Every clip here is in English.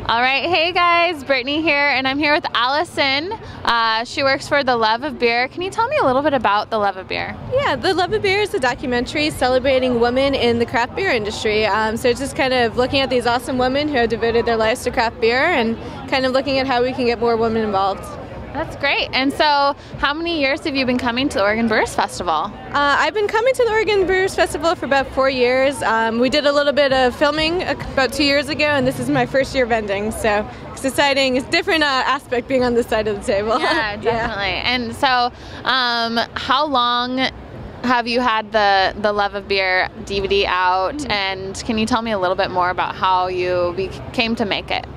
All right, hey guys, Brittany here, and I'm here with Allison. She works for The Love of Beer. Can you tell me a little bit about The Love of Beer? Yeah, The Love of Beer is a documentary celebrating women in the craft beer industry. So it's just kind of looking at these awesome women who have devoted their lives to craft beer and kind of looking at how we can get more women involved. That's great. And so how many years have you been coming to the Oregon Brewers Festival? I've been coming to the Oregon Brewers Festival for about 4 years. We did a little bit of filming about 2 years ago, and this is my first year vending, so it's exciting. It's a different aspect being on this side of the table. Yeah, definitely. Yeah. And so how long have you had the Love of Beer DVD out, and can you tell me a little bit more about how you came to make it?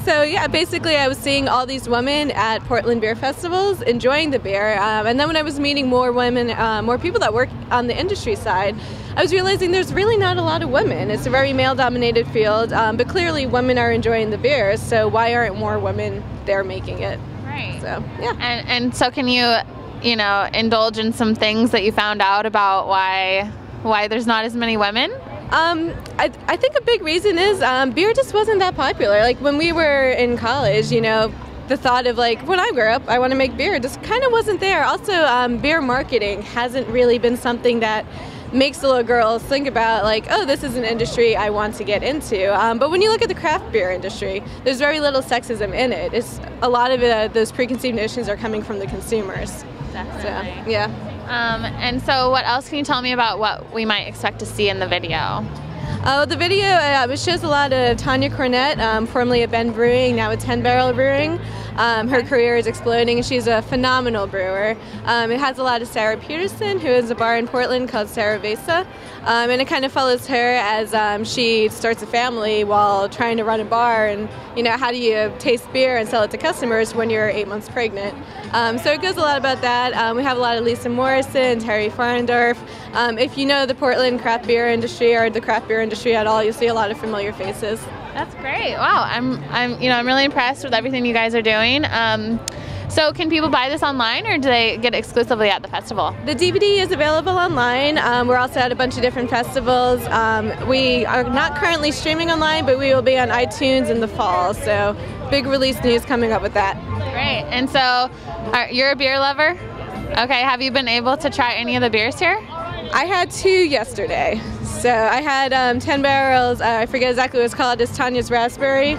So yeah, basically I was seeing all these women at Portland beer festivals enjoying the beer, and then when I was meeting more women, more people that work on the industry side, I was realizing there's really not a lot of women. It's a very male-dominated field, but clearly women are enjoying the beer, so why aren't more women there making it? Right. So yeah. And so can you indulge in some things that you found out about why there's not as many women? I think a big reason is beer just wasn't that popular. Like when we were in college, the thought of like, when I grew up, I want to make beer just kind of wasn't there. Also, beer marketing hasn't really been something that makes the little girls think about like, oh, this is an industry I want to get into. But when you look at the craft beer industry, there's very little sexism in it. It's a lot of those preconceived notions are coming from the consumers. Definitely. So, yeah. And so what else can you tell me about what we might expect to see in the video? The video it shows a lot of Tanya Cornett, formerly at Ben Brewing, now at 10 Barrel Brewing. Her career is exploding, and she's a phenomenal brewer. It has a lot of Sarah Peterson, who owns a bar in Portland called Sarah Vesa, and it kind of follows her as she starts a family while trying to run a bar, and how do you taste beer and sell it to customers when you're 8 months pregnant. So it goes a lot about that. We have a lot of Lisa Morrison, Terry Farndorf. If you know the Portland craft beer industry or the craft beer industry at all, you'll see a lot of familiar faces. That's great. Wow, I'm really impressed with everything you guys are doing. So can people buy this online, or do they get it exclusively at the festival? The DVD is available online. We're also at a bunch of different festivals. We are not currently streaming online, but we will be on iTunes in the fall. So big release news coming up with that. Great. And so you're a beer lover? Okay. Have you been able to try any of the beers here? I had 2 yesterday. So I had 10 Barrels, I forget exactly what it's called, it's Tanya's Raspberry,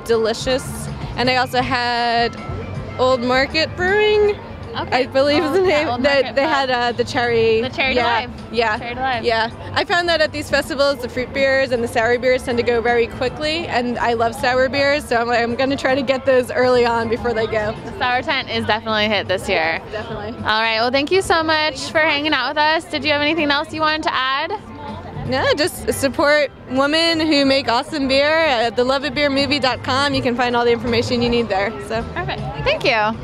delicious. And I also had Old Market Brewing, okay. I believe is the name. They had the cherry. The cherry delive. Yeah. Cherry delive. Yeah. I found that at these festivals, the fruit beers and the sour beers tend to go very quickly, and I love sour beers, so I'm going to try to get those early on before they go. The sour tent is definitely a hit this year. Definitely. All right. Well, thank you so much for hanging out with us. Did you have anything else you wanted to add? No, just support women who make awesome beer at theloveofbeermovie.com. You can find all the information you need there. So perfect. Thank you.